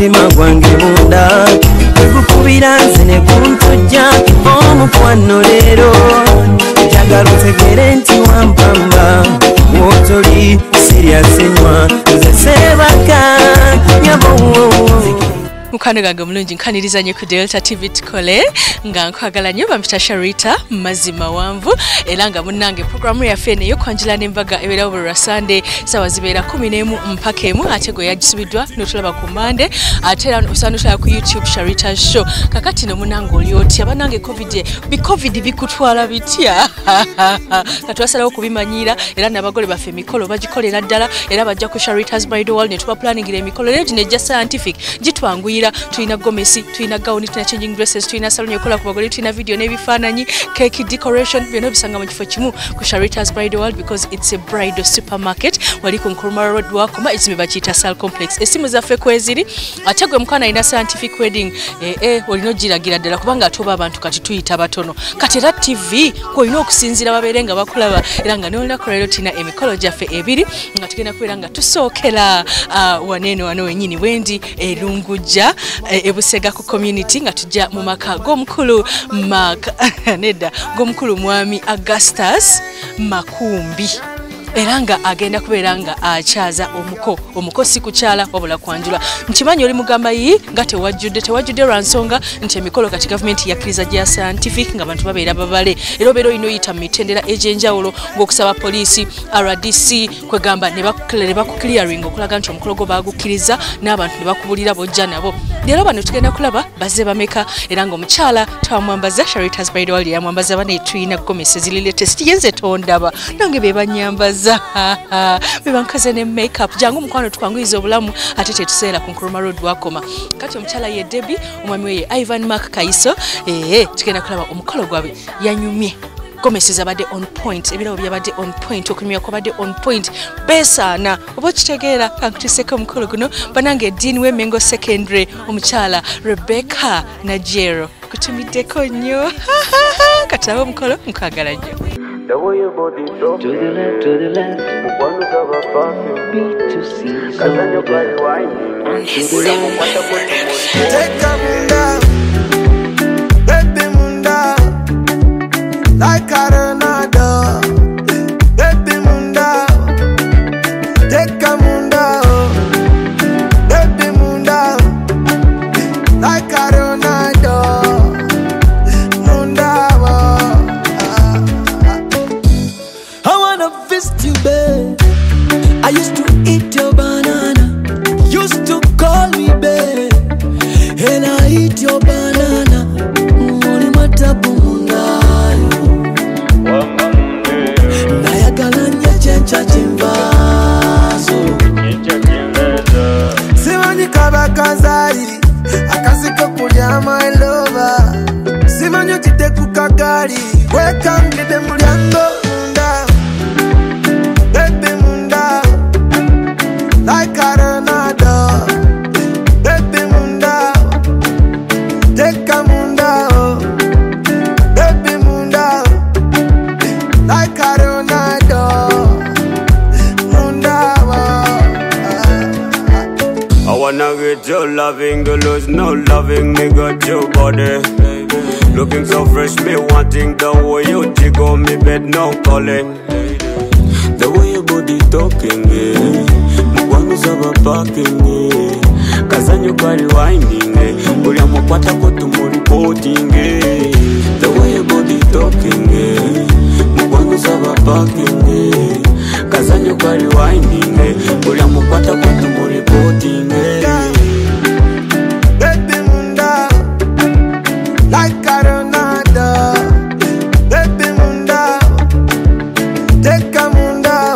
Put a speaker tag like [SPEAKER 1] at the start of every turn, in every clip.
[SPEAKER 1] mutima gwange munda gukubira nze ne kuntujja omukwano leero njagala otegere nti wampamba wotoli siryasenywa nze sebaka nyabo
[SPEAKER 2] mukano gange mulungi nkaniriza nnyo ku Delta TV tukole nga nkwagala nnyo bampita Sharita mazima wanvu era nga munnange programu yaffe eno ey'okwanjula n'embaga ebeerawo buli lwa Sunday sawa zibeera 11 mpaka 1 ate gwe yagisubiddwa n'otulaba ku Monday ate era osobola n'otulaba ku YouTube Sharita Show kakati no munnange oli otya bannange covid bikutwala bitya katwasalawo kubimanyira era n'abagole baffe emikolo bagikolera ddala era bajja ku Sharita's Bridal World ne tuba planningira emikolo leero gino ejja scientific gitwanguyira tulina gomesi tulina gawuni tulina changing dresses tulina salon yokola ku bagole tulina video n'ebifaananyi cake decoration byonna bisanga mu kifo kimu ku Sharita's Bridal World because it's a bridal supermarket wali ku Nkrumah Road wakoma ekizimbe bakiyita Sal Complex esimu zaffe kweziri ate gwe mukwana ina scientific wedding olina ogiragira ddala kubanga atoba abantu kati tuyita batono kati era TV kwolina okusinzira babeere nga bakulaba era nga n'olinaku leero tina emikolo gyaffe ebiri nga tugenda kubeera nga tusookera waneeno wano wenyini bwendi Lungujja ebusega ku community nga tujja mu maka g'omukulu nedda g'omukulu mwami Augustus Makumbi era nga agenda kubeera nga akyaza omuko si kukyala wabula kwanjula nkimanyi oli mugamba yi nga tewajjudde lwa nsonga nti emikolo kati gavumenti yakkiriza gya scientific nga abantu babeera babale era obeera olina oyita mu mitendera egy'enjawulo ng'okusaba poliisi RDC kwegamba ne bakukiliaring okulaga nti omukolo gwo baagukkiriza n'abantu ne bakubulira bojja nabo leero bano tugenda kulaba bazze bameka era ng'omukyala twamwambaza Sharita's Bridal World yamwambaza bane tulina gomesi ziri latest yenze tondaba nange be banyambaza bebankaze ne makeup jangu mukwano tukwanguyiza obulamu ate tetuseera ku Nkrumah Road wakoma kati omukyala ye Debbie omwami we Ivan Mark Kaiso tugenda kulaba omukolo gwabe yanyumye gomesi zabadde on point ebirawo byabadde on point okunyumya kwabadde on point besaana oba kitegeera kankutiseko omukolo guno banange Dean w'Emengo Secondary omukyala Rebecca Najero kutumiddeko nnyo kataba omukolo nkwagala nnyo.
[SPEAKER 3] The way your body talk to the left, one is of a fucking beat to see. Cause then your body whining.
[SPEAKER 4] Take a munda, baby munda, like Arenado, baby munda, take a munda, baby munda, like Arenado.
[SPEAKER 1] You, babe. I used to eat your banana. Used to call me babe. And I eat your banana. Muli matapu mungayo. Nayagala nyechecha chimbazo. Simanyi kabakazari. Akasiko kulya my lover. Simanyi tite kukagari. Welcome to the mulyango. Like Arenado, baby munda, take a munda, baby munda, like Arenado, munda.
[SPEAKER 3] I wanna get your loving, to lose no loving, me got your body. Looking so fresh, me wanting the way you jiggle me bed, no calling. The way your body talking, Mugwanguza parking, Kazanyo body winding, Ulia mukwata kotu reporting. The way your body talking, Mugwanguza parking, Kazanyo body winding, Ulia mukwata kotu reporting.
[SPEAKER 4] Baby munda, like Arenado, baby munda, take a munda.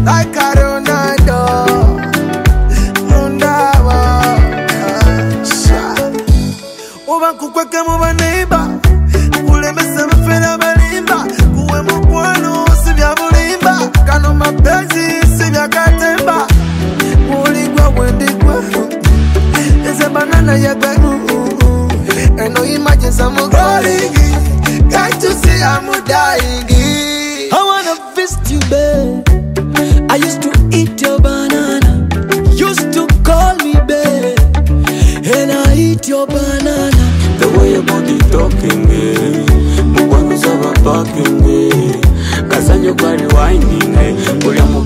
[SPEAKER 4] Like Arenado, munda Uba kukweke muba neighbor Ulemese mfena malimba Kuwe mkwano sivya mulimba Kano mapenzi sivya katemba Muligwa wendigwa Eze banana yegwe Eno imagine some calling. Can't you see I'm dying?
[SPEAKER 1] I wanna visit you, babe. I used to eat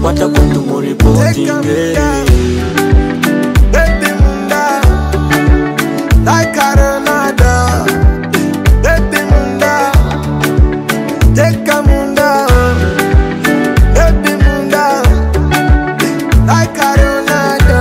[SPEAKER 3] what about to more reporting?
[SPEAKER 4] Baby munda, like Arenada. Baby munda, take a munda. Baby munda, like Arenada.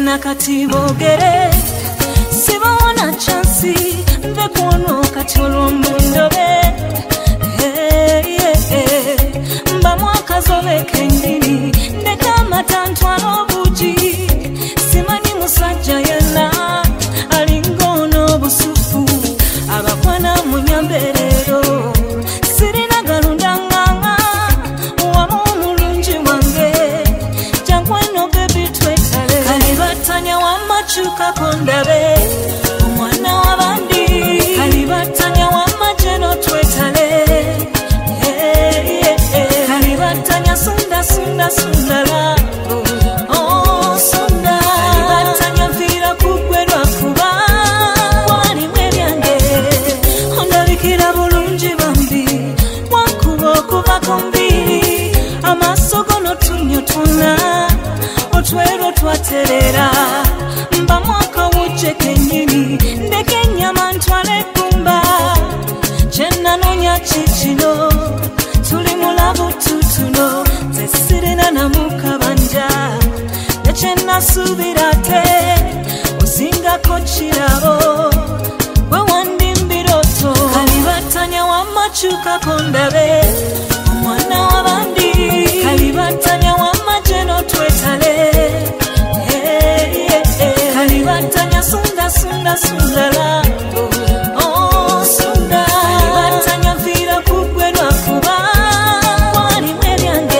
[SPEAKER 5] Nakati bogere sibona chansi vekuono kati olw'omundobe mba mwakazobe kenyini ndeka matantwala obugi simanyi musajja yenna alingono obusufu abakwana munyamberero sirina galundanganga wamu omulungi wange jankweno bebi twetale kalibatanya wamachuka kondabe omwana wabandi kalibatanya wamajeno twetale kalibatanya sunda sunda sundala sunda kalibatanya vira kugwerwa kuba walimwe byange ondabikira bulungi bambi wankuba okuva kombiri amasogono tunyotuna otwero twaterera mba mwaka wuje kenyini ndeke nyama ntwale kumba chenna nonya chichino tuli mulabu tutuno tesirina na mukabanja chenna subirate osinga kochirabo we wandi mbiroto kalibatanya wamachuka kondabe omwana wabandi kalibatanya wamajeno twetale kalibatanya sunda sunda sundala sunda kalibatanya vira kugwerwa kuba walimwe byange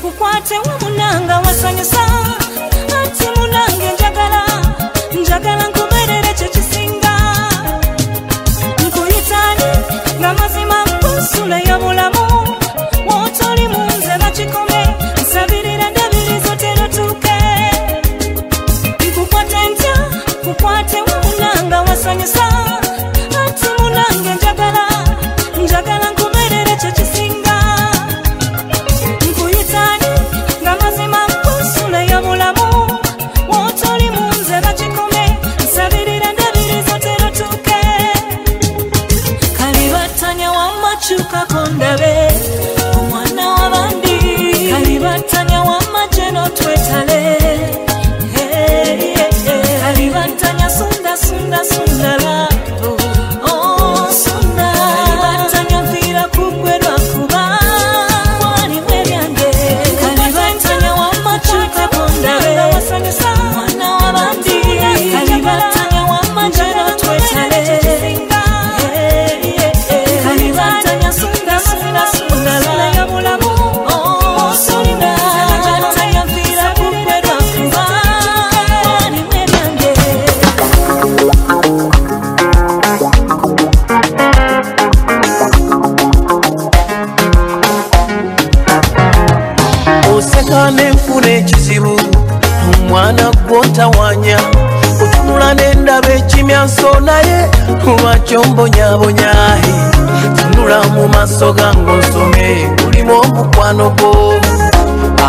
[SPEAKER 5] kukwate wamunanga wasanyusa ati munange njagala nkuberere kyekisinga nkuyitani nga mazima kusula y'obulamu wotoli munze bakikome nsabirira ndabirizo terotuke nkukwate ntya kukwate wamunanga wasanyusa ati munange njagala nkuberere kyekisinga nkuyitani nga mazima kusula y'obulamu wotoli munze bakikome nsabirira ndabirizo terotuke kalibatanya wamachuka kondabe omwana wabandi kalibatanya wamajeno twetale kalibatanya sunda sunda sundala sunda kalibatanya vira kugwerwa kuba walimwe byange kalibatanya wamachuka kondabe omwana wabandi kalibatanya wamajeno twetale kalibatanya sunda sunda sundala y'obulamu sunda kalibatanya vira kugwerwa kuba walimwe byange
[SPEAKER 1] oseka n'enfuna ekizibu omwana gw'otawanya otunula n'endaba ekimyanso naye lwaky'ombonyabonya tunula mu maaso gange onsome mulimu omukwano gwo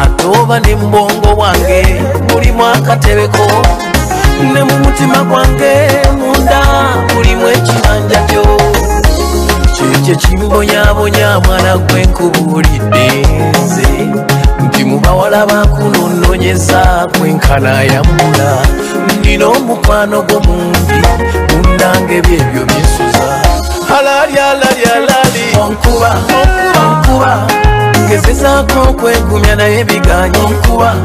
[SPEAKER 1] ate oba ne mu bwongo bwange mulimu akatebeko ne mu mutima gwange munda mulimu ekibanja byo kyekyo kimbonyabonya mwana gwenkubulidde nze nti mu bawala bakunononyeza kwenkana yambula nina omukwano gw'omumbi mundange byebyo byensuza alali alali alali onkuba ngezezaako okwegumya naye biganyi onkuba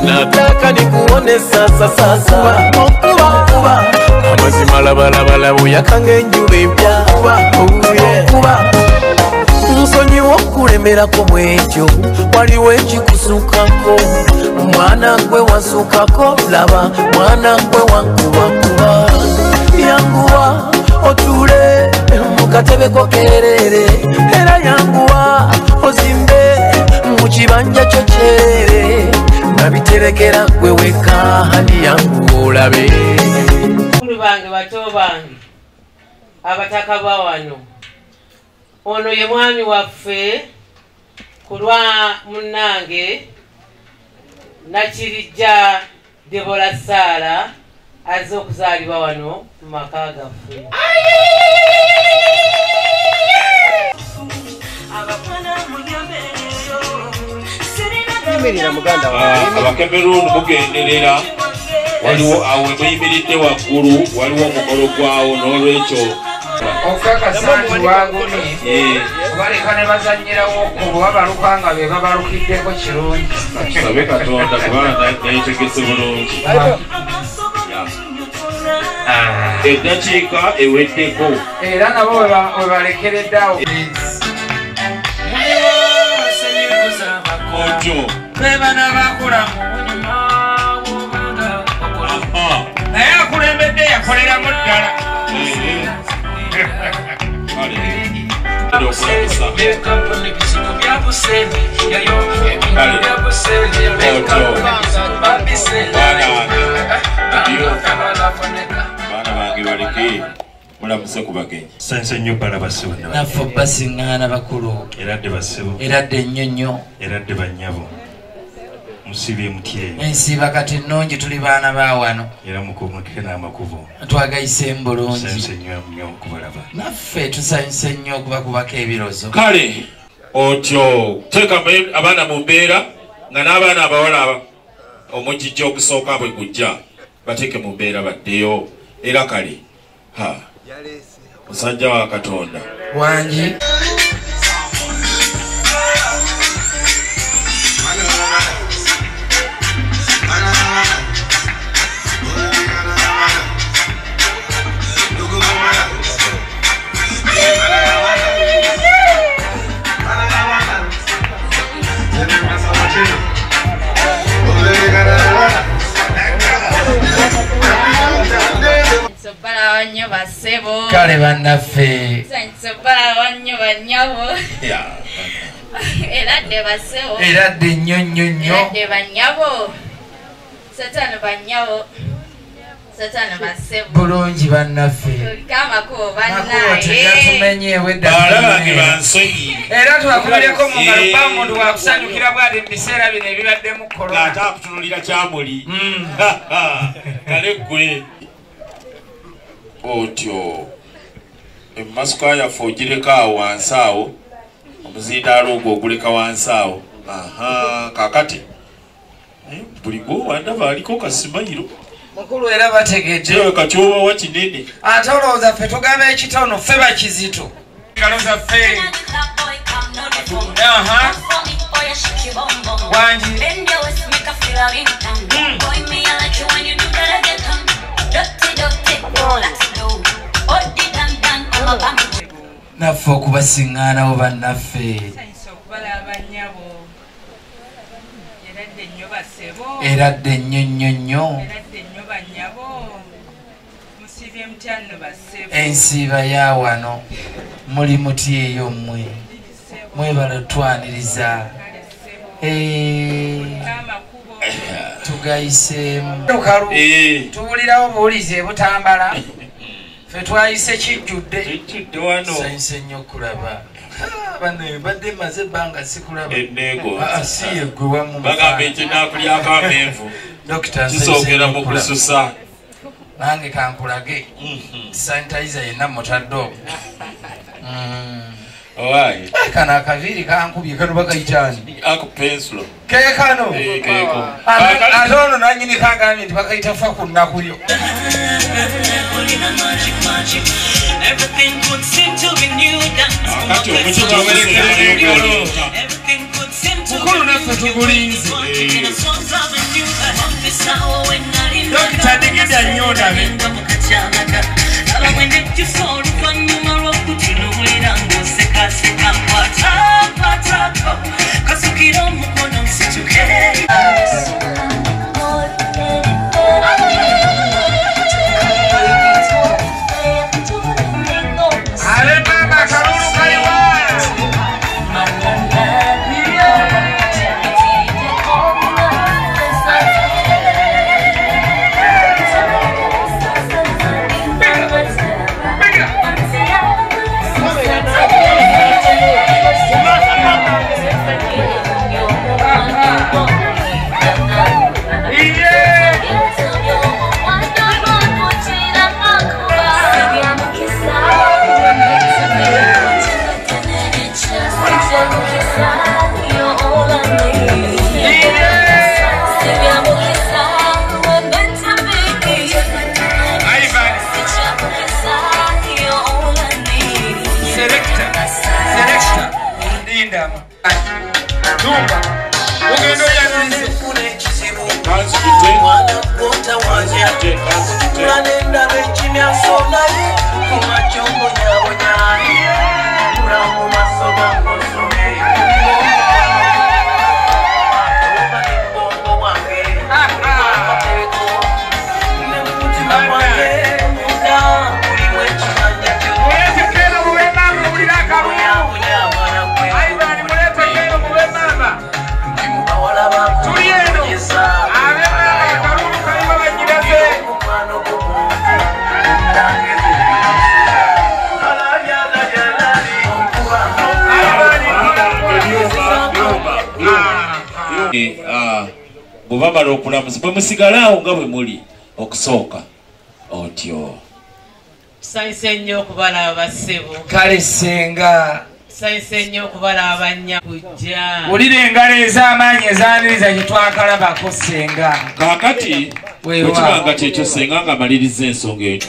[SPEAKER 1] nataka nikuone sasa onkuba amazima labalabala buyakanga enjuba empya onkuba nsonyiwa okulemerako bwekyo waliwo ekikusukako mwana gwe wasukako laba mwana gwe wankubakuba yanguwa otule mukatebeko kerere era yanguwa ozimbe mukibanja kyo kyerere nabiterekera gwe weka hani yanguwa olabe
[SPEAKER 6] kulu bange bato bange abataka ba wano ono ye mwami waffe kulwa munange Nakirijja Debora Sala azze okuzaalibwa wano mu maka gaffe.
[SPEAKER 7] Abakemeruuni mugenderera waliwo awo muyimiridde waggulu waliwo omukolo gwawo n'olwekyo
[SPEAKER 8] okakasa nti wagumye baleka ne bazanyirawo okulu abaluka nga be babalukiddeko kirungi
[SPEAKER 7] sabe Katonda kubanga nayetegese bulungi eddakiika eweddeko
[SPEAKER 8] era nabo we balekereddeawo
[SPEAKER 7] otyo
[SPEAKER 8] bebana bakula mu bunyuma bwobanga naye akulembedde yakoleramu ddala
[SPEAKER 7] Sense nnyo bala basibu
[SPEAKER 8] naffe basiŋŋaana bakulu
[SPEAKER 7] eradde basibu
[SPEAKER 8] eradde ennyonnyo
[SPEAKER 7] eradde bannyabo musibye mutyeyo
[SPEAKER 8] ensiiba kati ennungi tuli baana ba wano
[SPEAKER 7] era mukumukike n'amakubo
[SPEAKER 8] twagayise bulungi
[SPEAKER 7] sense nnyo okubalaba
[SPEAKER 8] naffe tusanyuse nnyo okubakubako ebirozo
[SPEAKER 7] kale otyo teeka abaana mu mbeera nga n'abaana abawala omujijja ogusooka bwe gujja bateeke mu mbeera baddeyo era kale musajja wa Katonda
[SPEAKER 8] wangi kale bannaffe eradde ennyonnyonnyo bulungi bannaffe makubo tegatumenyeewo era twakubireko mu ngalo ba muntu wakusanyukira bwati ebiseera bino ebibaddemu korona
[SPEAKER 7] ate akutunulira kyamuli kale gwe otyo emasuka yaffe ogireko awo wansi awo omuzindaalo ogwo oguleka wansi awo kakati buli gwowandaba aliko kasimayiro
[SPEAKER 8] mukulu era bategedde
[SPEAKER 7] kakyobawa kinene
[SPEAKER 8] ate olowooza ffe tugaba ekitono ffe bakizito ngalo zaffe wangi naffe okubasiŋŋaanawo bannaffe eradde ennyonnyonnyo ensiiba ya wano muli muti eyo mmwe mwebala twaniriza tugayiseemu tuwulirawo buwulizi ebutambala ffe twayise kijjudde sanyise nnyo okulaba bano badde maze ebbanga sikulaba si yeggwe wamu
[SPEAKER 7] bagamba ekinakulyako amenvu kisogera mu kususa
[SPEAKER 8] nange kankulage sanitayiza yenna mutadde obwo kano akaviiri kankubye kano bakayitani
[SPEAKER 7] akupensulo
[SPEAKER 8] kekano ate ono nanyini kangambye nti bakayita fa ku nnakulyo
[SPEAKER 5] Everything could seem to be new. Everything could seem to be new.
[SPEAKER 7] bwebamala okulamuza bwe musigalawo nga bwe muli okusooka otyo.
[SPEAKER 6] Tusanyuse nnyo okubalaba ssebo.
[SPEAKER 8] Kale senga
[SPEAKER 6] Tusanyuse nnyo okubalaba Nnyakujja.
[SPEAKER 8] Wulira engalo ez'amaanyi ezaniriza gye twakalabako senga.
[SPEAKER 7] Kaakati wekibanga kyekyo senga nga maliriza ensonga eyo.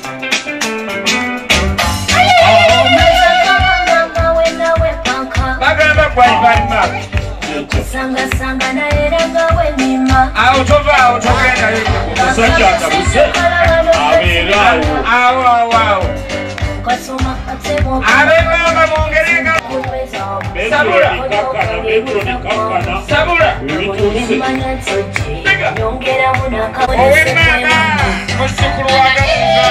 [SPEAKER 8] Bagamba gwayibalima awo tova awo togenda
[SPEAKER 7] omusajja atabuse abeeraawo
[SPEAKER 8] abengamba mongerenga sabula owemanga musukulu wagamuga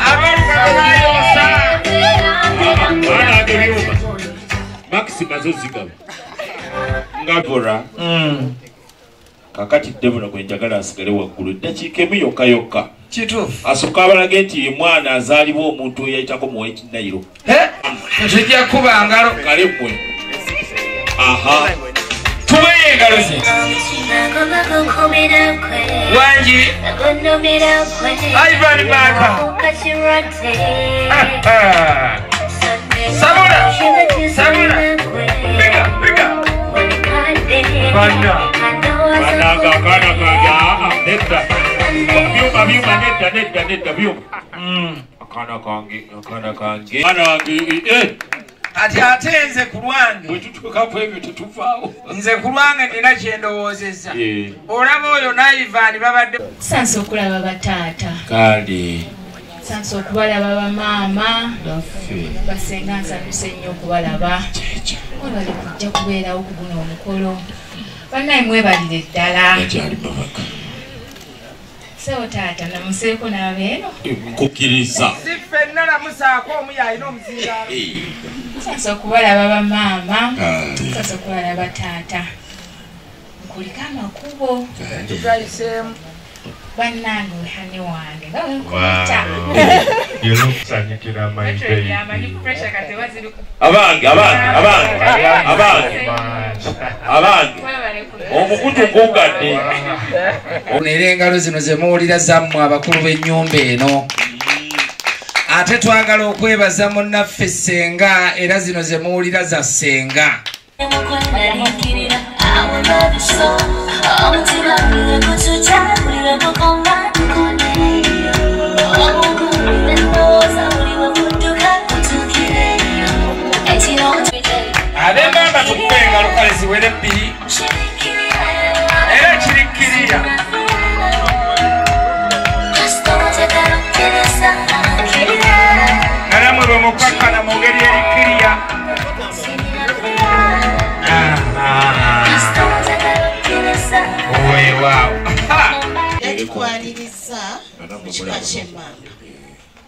[SPEAKER 8] abalukabayosa
[SPEAKER 7] Maxi mazozigaba ngabora kakati Debora gwe njagala asigale waggulu eddakiika emu yokka
[SPEAKER 8] kituufu
[SPEAKER 7] asooka abalage nti ye mwana azaalibwa omuntu eyayitako muwa ekinayiro
[SPEAKER 8] tujja kuba ngalo
[SPEAKER 7] kale mmwe aha
[SPEAKER 8] tuweyo engalo ze wangi Ivan Maka sabula sabula biga bana
[SPEAKER 7] akaana kange nedda byuma akaana kange
[SPEAKER 8] ati ate nze ku lwange
[SPEAKER 7] bwe tutuukaku ebyo tetuvaawo
[SPEAKER 8] nze ku lwange nina kyendowoozeza olaba oyo naivani babadde
[SPEAKER 2] sansa okulaba bataata
[SPEAKER 7] kale
[SPEAKER 2] sansa okubalaba bamaama basenga nsanyuse nnyo okubalaba mwebali kujja kubeerawo ku guno omukolo bannaye mwebalire ddala sewo taata namuseeko n'abeeno
[SPEAKER 7] nkukkiriza
[SPEAKER 8] si ffenna namusaako omu yalina omuzingaalo
[SPEAKER 2] sansa okubalaba bamaama sansa okubalaba taata nkuliko amakubo
[SPEAKER 8] tugayiseemu
[SPEAKER 2] bannange wehane wange nga wenkuta
[SPEAKER 7] abange omukutu ngugadde
[SPEAKER 8] era engalo zino zemuwulira zammwe abakulu b'ennyumba eno ate twagala okwebaza munnaffe Ssenga era zino zemuwulira za Ssenga
[SPEAKER 5] Oh,
[SPEAKER 8] Kana mu ngeri erikiriya.
[SPEAKER 9] Yatukwaliriza mu kika ky'emmamba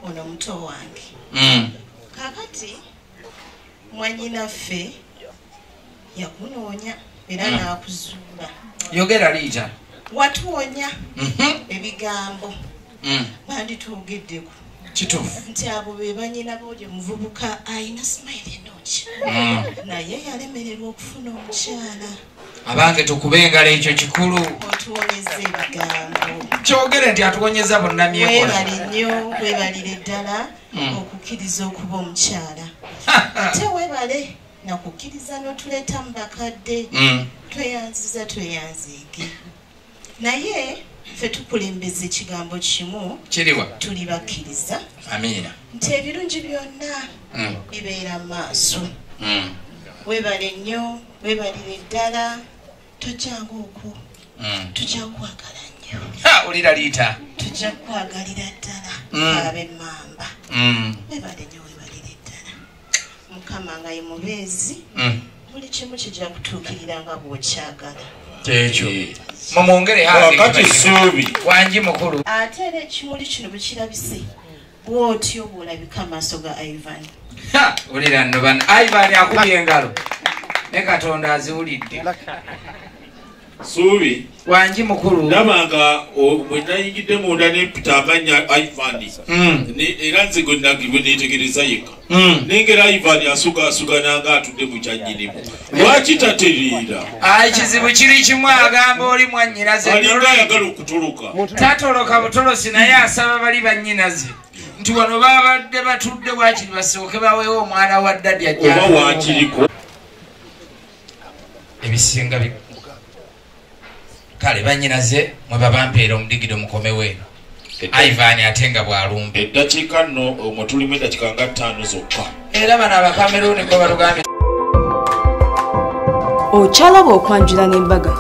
[SPEAKER 9] ono muto wange. Kakati mwannyinaffe yakunoonya era n'akuzuula.
[SPEAKER 8] Yogera Liita.
[SPEAKER 9] Watuwonya ebigambo banditwogeddeko.
[SPEAKER 8] Kituufu.
[SPEAKER 9] Nti abo be bannyina b'oli omuvubuka ayina simayiri ennungi. Naye yalemererwa okufuna omukyala.
[SPEAKER 8] Abange tukube engalo ekyo kikulu.
[SPEAKER 9] Otuwonyeza ebigambo.
[SPEAKER 8] Kyogere nti atuwonyeza bonna myekola.
[SPEAKER 9] Weebale nnyo, weebalire ddala okukkiriza okuba omukyala. Ate weebale nakukkiriza n'otuleeta mu bakadde. Tweyanziza tweyanziige. Naye ffe tukulembeza ekigambo kimu.
[SPEAKER 8] Kiriwa.
[SPEAKER 9] Tuli bakkiriza.
[SPEAKER 8] Amiina.
[SPEAKER 9] Nti ebirungi byonna bibeera mu maaso. Weebale nnyo, weebalire ddala. Tojjanga okwo. Tujja kukwagala nnyo.
[SPEAKER 8] Olira Liita.
[SPEAKER 9] Tujja kukwagalira ddala. Ab'emmamba. Weebale nnyo, weebalire ddala. Mukama nga ye mubeezi. Buli kimu kijja kutuukirira nga bw'okyagala.
[SPEAKER 8] Ekyo. Mumwongere
[SPEAKER 7] Wakati Suubi.
[SPEAKER 8] Wangi mukulu.
[SPEAKER 9] Ate era ekimuli kino bwe kirabise bw'otyo bw'olabika amaaso ga Ivan.
[SPEAKER 8] Olira nno bano. Ivan akubye engalo. Ne Katonda aziwulidde.
[SPEAKER 7] Suubi.
[SPEAKER 8] Wangi mukulu.
[SPEAKER 7] Ndabanga bwe nayingidde munda ne mpita amanya Ivan. Era nze gwe neetegereza yekka. Nengera Ivan asugananga atudde mu kyannyinimu. Lwaki tateriira?
[SPEAKER 8] Ekizibu kiri kimu agamba oli mwannyinaze.
[SPEAKER 7] Alinga ayagala okutoloka.
[SPEAKER 8] Tatoloka butolosi naye asaba bali bannyinaze. Nti wano babadde batudde bwakiri basooke baweewo omwana wa ddadi ajja.
[SPEAKER 7] Oba wakiriko.
[SPEAKER 8] Ebisinga kale bannyinaze mwe babampeera omudigido mukomewe. Ivan ate nga bw'alumba.
[SPEAKER 7] Eddakiika nno omwo tulimu eddakiika nga 5 zokka.
[SPEAKER 8] Era bano Abakameruni ko balugambye.
[SPEAKER 10] Okyalaba okwanjula n'embaga